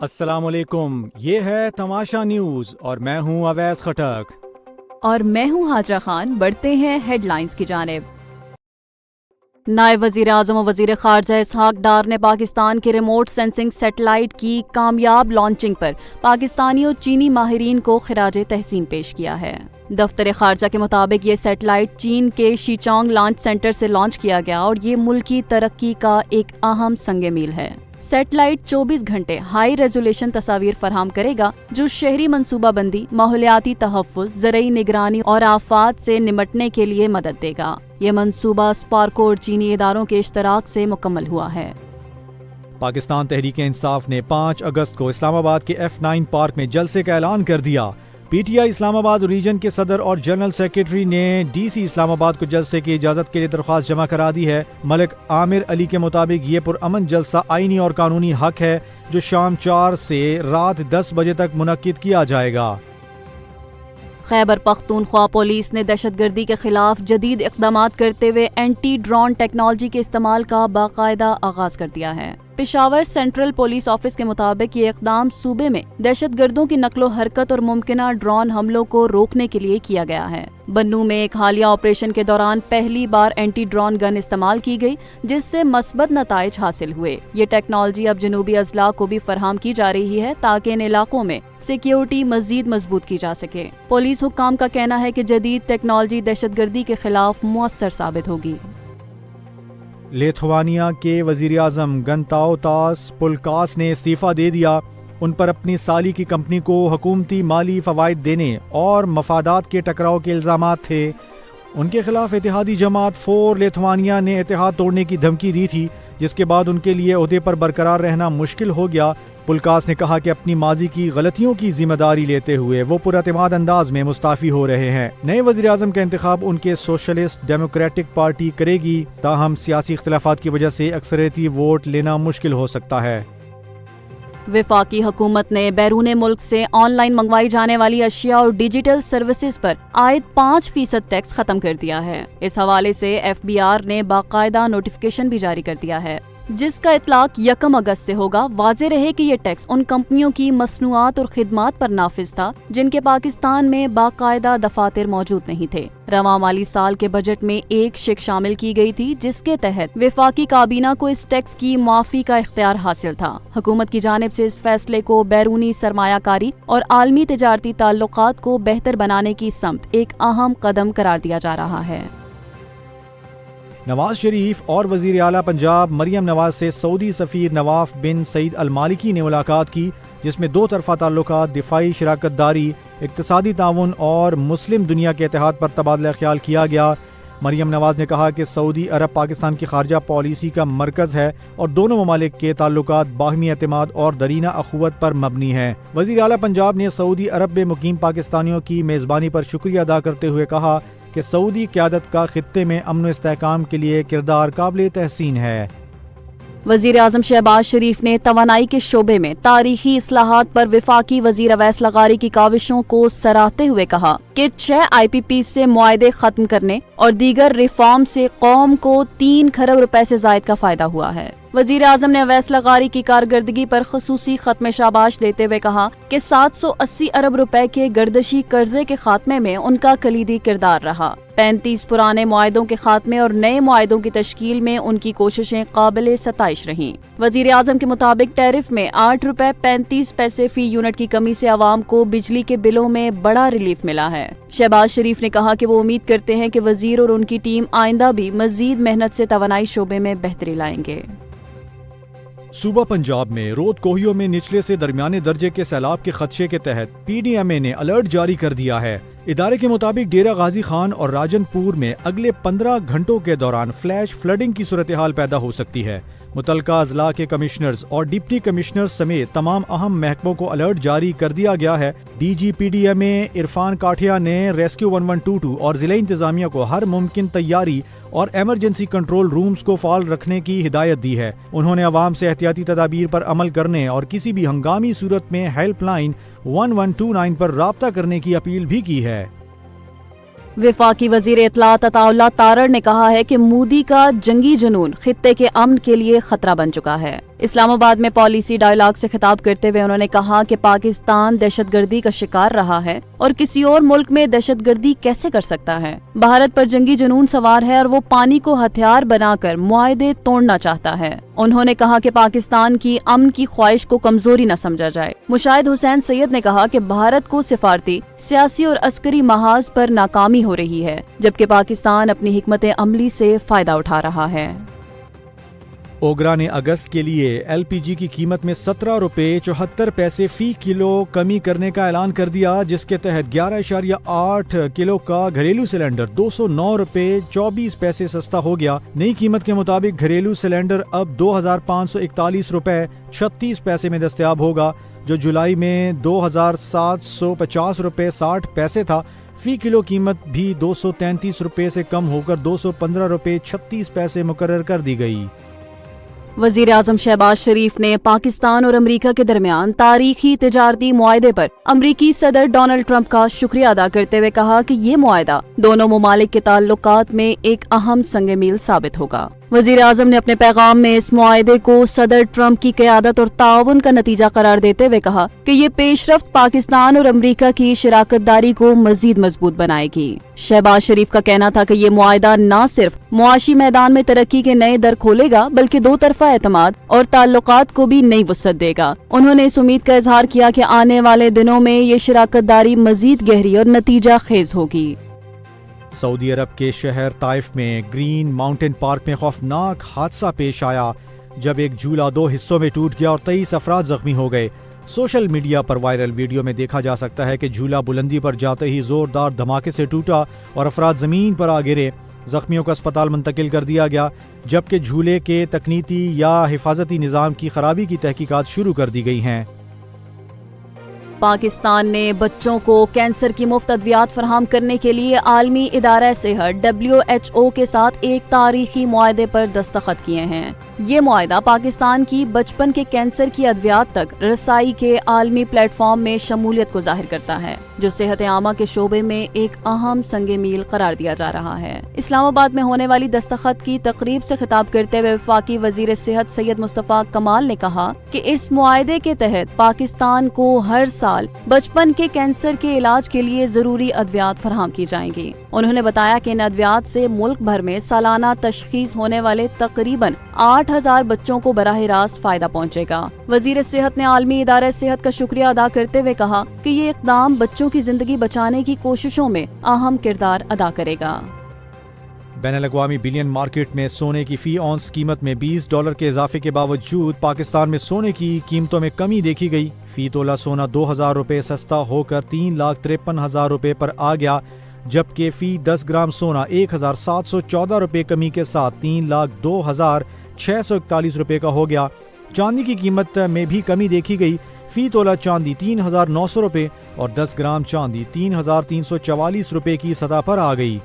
अस्सलाम वालेकुम, ये है तमाशा न्यूज और मैं हूं अवैस खटक और मैं हूं हाजरा खान। बढ़ते हैं हेडलाइंस की जानिब। नायब वजीर आजम और वजीर खारजा इसहाक डार ने पाकिस्तान के रिमोट सेंसिंग सैटेलाइट की कामयाब लॉन्चिंग पर पाकिस्तानी और चीनी माहिरीन को खिराज तहसीन पेश किया है। दफ्तर खारजा के मुताबिक ये सैटेलाइट चीन के शीचोंग लॉन्च सेंटर से लॉन्च किया गया और ये मुल्की तरक्की का एक अहम संग मील है। सैटेलाइट 24 घंटे हाई रेजोल्यूशन तस्वीर फराहम करेगा जो शहरी मनसूबाबंदी, माहौलियाती तहफ़्फ़ुज़, ज़रई निगरानी और आफात से निमटने के लिए मदद देगा। ये मंसूबा स्पार्को और चीनी इदारों के इश्तराक से मुकम्मल हुआ है। पाकिस्तान तहरीक इंसाफ ने 5 अगस्त को इस्लामाबाद के F9 पार्क में जलसे का ऐलान कर दिया। PTI इस्लामाबाद रीजन के सदर और जनरल सेक्रेटरी ने DC इस्लामाबाद को जलसे की इजाज़त के लिए दरख्वास्त जमा करा दी है। मलिक आमिर अली के मुताबिक ये पुरअमन जलसा आईनी और कानूनी हक है जो शाम 4 से रात 10 बजे तक मुनक्किद किया जाएगा। खैबर पख्तूनख्वा पुलिस ने दहशतगर्दी के खिलाफ जदीद इक़दामात करते हुए एंटी ड्रोन टेक्नोलॉजी के इस्तेमाल का बाकायदा आगाज कर दिया है। पेशावर सेंट्रल पुलिस ऑफिस के मुताबिक ये इक़दाम सूबे में दहशतगर्दों की नकलो हरकत और मुमकिना ड्रोन हमलों को रोकने के लिए किया गया है। बन्नू में एक हालिया ऑपरेशन के दौरान पहली बार एंटी ड्रोन गन इस्तेमाल की गई जिससे मस्बत नताइज हासिल हुए। ये टेक्नोलॉजी अब जनूबी अजला को भी फराहम की जा रही है ताकि इन इलाकों में सिक्योरिटी मजीद मजबूत की जा सके। पुलिस हुक्काम का कहना है कि जदीद टेक्नोलॉजी दहशतगर्दी के खिलाफ मुअस्सर साबित होगी। लिथुआनिया के वजीर आजम गंताउतास पुलकास ने इस्तीफा दे दिया। उन पर अपनी साली की कंपनी को हुकूमती माली फवाइद देने और मफादात के टकराव के इल्जामात थे। उनके खिलाफ इत्तेहादी जमात फोर लिथुआनिया ने इत्तेहाद तोड़ने की धमकी दी थी, जिसके बाद उनके लिए ओहदे पर बरकरार रहना मुश्किल हो गया। पुलकास ने कहा कि अपनी माजी की गलतियों की जिम्मेदारी लेते हुए वो पुरअतमाद अंदाज में मुस्ताफी हो रहे हैं। नए वजीर आजम का इंतखाब उनके सोशलिस्ट डेमोक्रेटिक पार्टी करेगी, ताहम सियासी इख्तिलाफात की वजह से अक्सरियती वोट लेना मुश्किल हो सकता है। वफाकी हुकूमत ने बैरून मुल्क से ऑनलाइन मंगवाई जाने वाली अशिया और डिजिटल सर्विसेज पर आयद 5% टैक्स खत्म कर दिया है। इस हवाले से FBR ने बाकायदा नोटिफिकेशन भी जारी कर दिया है जिसका इतलाक 1 अगस्त से होगा। वाज़े रहे कि ये टैक्स उन कंपनियों की मसनूआत और खिदमात पर नाफिज था जिनके पाकिस्तान में बाकायदा दफातर मौजूद नहीं थे। रवां माली साल के बजट में एक शिक शामिल की गई थी जिसके तहत वफाकी काबीना को इस टैक्स की माफी का इख्तियार हासिल था। हुकूमत की जानिब से इस फैसले को बैरूनी सरमायाकारी और आलमी तिजारती ताल्लुकात को बेहतर बनाने की समत एक अहम कदम करार दिया जा रहा है। नवाज शरीफ और वजीर आला पंजाब मरियम नवाज से सऊदी सफीर नवाफ बिन सईद अल मालिकी ने मुलाकात की, जिसमें 2 तरफा ताल्लुकात, दिफाई शराकत दारी, इक्तिसादी ताउन और मुस्लिम दुनिया के इत्तेहाद पर तबादला ख्याल किया गया। मरियम नवाज ने कहा कि सऊदी अरब पाकिस्तान की खारजा पॉलिसी का मरकज है और दोनों ममालिक के ताल्लुकात बाहमी एतमाद और दरीना अखुवत पर मबनी है। वजीर आला पंजाब ने सऊदी अरब में मुकीम पाकिस्तानियों की मेज़बानी पर शुक्रिया अदा करते हुए कहा कि सऊदी क़यादत का खित्ते में अमन व इस्तेहकाम के लिए किरदार काबिल तहसीन है। वजीर आजम शहबाज शरीफ ने तवानाई के शोबे में तारीखी इस्लाहात पर वफाकी वजीर अवैस लगारी की काविशों को सराहते हुए कहा कि 6 IPP से मुआहदे खत्म करने और दीगर रिफॉर्म से कौम को 3 खरब रुपए से जायद का फायदा हुआ है। वजीर आजम ने अवैस लगारी की कारकर्दगी पर खसूसी खत्म शाबाश देते हुए कहा कि 780 अरब रुपए के गर्दशी कर्जे के खात्मे में उनका कलीदी किरदार रहा। 35 पुराने मुआहदों के खात्मे और नए मुआहदों की तश्कील में उनकी कोशिशें काबिल सताइश रहीं। वजीर आजम के मुताबिक टैरिफ में 8 रुपए 35 पैसे फी यूनिट की कमी से आवाम को बिजली के बिलों में बड़ा रिलीफ मिला है। शहबाज शरीफ ने कहा कि वो उम्मीद करते हैं कि वजीर और उनकी टीम आइंदा भी मजीद मेहनत से तवानाई शोबे में बेहतरी लाएंगे। सूबा पंजाब में रोद कोहियों में निचले से दरमियाने दर्जे के सैलाब के खदशे के तहत PDMA ने अलर्ट जारी कर दिया है। इदारे के मुताबिक डेरा गाजी खान और राजनपुर में अगले 15 घंटों के दौरान फ्लैश फ्लडिंग की सूरत हाल पैदा हो सकती है। मुतलका अजला के कमिश्नर्स और डिप्टी कमिश्नर्स समेत तमाम अहम महकमों को अलर्ट जारी कर दिया गया है। DG PDMA इरफान काठिया ने रेस्क्यू 1122 और जिला इंतजामिया को हर मुमकिन तैयारी और एमरजेंसी कंट्रोल रूम्स को फाल रखने की हिदायत दी है। उन्होंने अवाम से एहतियाती तदाबीर पर अमल करने और किसी भी हंगामी सूरत में हेल्पलाइन 1129 पर राब्ता करने की अपील भी की है। वफाकी वजीर इत्तलात अताउल्लाह तारड़ ने कहा है कि मोदी का जंगी जुनून खित्ते के अमन के लिए खतरा बन चुका है। اسلام آباد میں پالیسی ڈائیلاگ سے خطاب کرتے ہوئے انہوں نے کہا کہ پاکستان دہشت گردی کا شکار رہا ہے اور کسی اور ملک میں دہشت گردی کیسے کر سکتا ہے۔ بھارت پر جنگی جنون سوار ہے اور وہ پانی کو ہتھیار بنا کر معاہدے توڑنا چاہتا ہے۔ انہوں نے کہا کہ پاکستان کی امن کی خواہش کو کمزوری نہ سمجھا جائے۔ مشاہد حسین سید نے کہا کہ بھارت کو سفارتی، سیاسی اور عسکری محاذ پر ناکامی ہو رہی ہے، جبکہ پاکستان اپنی حکمت عملی سے فائدہ اٹھا رہا ہے۔ اوگرا نے اگست کے لیے ایل پی جی کی قیمت میں 17 روپے 74 پیسے فی کلو کمی کرنے کا اعلان کر دیا، جس کے تحت 11.8 کلو کا گھریلو سلنڈر 209 روپے 24 پیسے سستا ہو گیا۔ نئی قیمت کے مطابق گھریلو سلنڈر اب 2541 روپے 36 پیسے میں دستیاب ہوگا، جو جولائی میں 2750 روپے 60 پیسے تھا۔ فی کلو قیمت بھی 233 روپے سے کم ہو کر 215 روپے 36 پیسے مقرر کر دی گئی۔ وزیر اعظم شہباز شریف نے پاکستان اور امریکہ کے درمیان تاریخی تجارتی معاہدے پر امریکی صدر ڈونلڈ ٹرمپ کا شکریہ ادا کرتے ہوئے کہا کہ یہ معاہدہ دونوں ممالک کے تعلقات میں ایک اہم سنگ میل ثابت ہوگا۔ وزیر اعظم نے اپنے پیغام میں اس معاہدے کو صدر ٹرمپ کی قیادت اور تعاون کا نتیجہ قرار دیتے ہوئے کہا کہ یہ پیش رفت پاکستان اور امریکہ کی شراکت داری کو مزید مضبوط بنائے گی۔ شہباز شریف کا کہنا تھا کہ یہ معاہدہ نہ صرف معاشی میدان میں ترقی کے نئے در کھولے گا بلکہ دو طرفہ اعتماد اور تعلقات کو بھی نئی وسعت دے گا۔ انہوں نے اس امید کا اظہار کیا کہ آنے والے دنوں میں یہ شراکت داری مزید گہری اور نتیجہ خیز ہوگی۔ سعودی عرب کے شہر طائف میں گرین ماؤنٹین پارک میں خوفناک حادثہ پیش آیا، جب ایک جھولا 2 حصوں میں ٹوٹ گیا اور 23 افراد زخمی ہو گئے۔ سوشل میڈیا پر وائرل ویڈیو میں دیکھا جا سکتا ہے کہ جھولا بلندی پر جاتے ہی زوردار دھماکے سے ٹوٹا اور افراد زمین پر آ گرے۔ زخمیوں کو اسپتال منتقل کر دیا گیا، جبکہ جھولے کے تکنیکی یا حفاظتی نظام کی خرابی کی تحقیقات شروع کر دی گئی ہیں۔ پاکستان نے بچوں کو کینسر کی مفت ادویات فراہم کرنے کے لیے عالمی ادارہ صحت WHO کے ساتھ ایک تاریخی معاہدے پر دستخط کیے ہیں۔ یہ معاہدہ پاکستان کی بچپن کے کینسر کی ادویات تک رسائی کے عالمی پلیٹ فارم میں شمولیت کو ظاہر کرتا ہے، جو صحت عامہ کے شعبے میں ایک اہم سنگ میل قرار دیا جا رہا ہے۔ اسلام آباد میں ہونے والی دستخط کی تقریب سے خطاب کرتے ہوئے وفاقی وزیر صحت سید مصطفیٰ کمال نے کہا کہ اس معاہدے کے تحت پاکستان کو ہر سال بچپن کے کینسر کے علاج کے لیے ضروری ادویات فراہم کی جائیں گی۔ انہوں نے بتایا کہ ان ادویات سے ملک بھر میں سالانہ تشخیص ہونے والے تقریباً 8000 بچوں کو براہ راست فائدہ پہنچے گا۔ وزیر صحت نے عالمی ادارہ صحت کا شکریہ ادا کرتے ہوئے کہا کہ یہ اقدام بچوں کی زندگی بچانے کی کوششوں میں اہم کردار ادا کرے گا۔ بین الاقوامی بلین مارکیٹ میں سونے کی فی اونس قیمت میں $20 کے اضافے کے باوجود پاکستان میں سونے کی قیمتوں میں کمی دیکھی گئی۔ فی تولہ سونا 2000 روپے سستا ہو کر 3,53,000 روپے پر آ گیا، جبکہ فی 10 گرام سونا 1714 روپے کمی کے ساتھ 3,02,641 روپے کا ہو گیا۔ چاندی کی قیمت میں بھی کمی دیکھی گئی۔ فی تولہ چاندی 3,900 روپے اور 10 گرام چاندی 3,344 روپے کی سطح پر آ گئی۔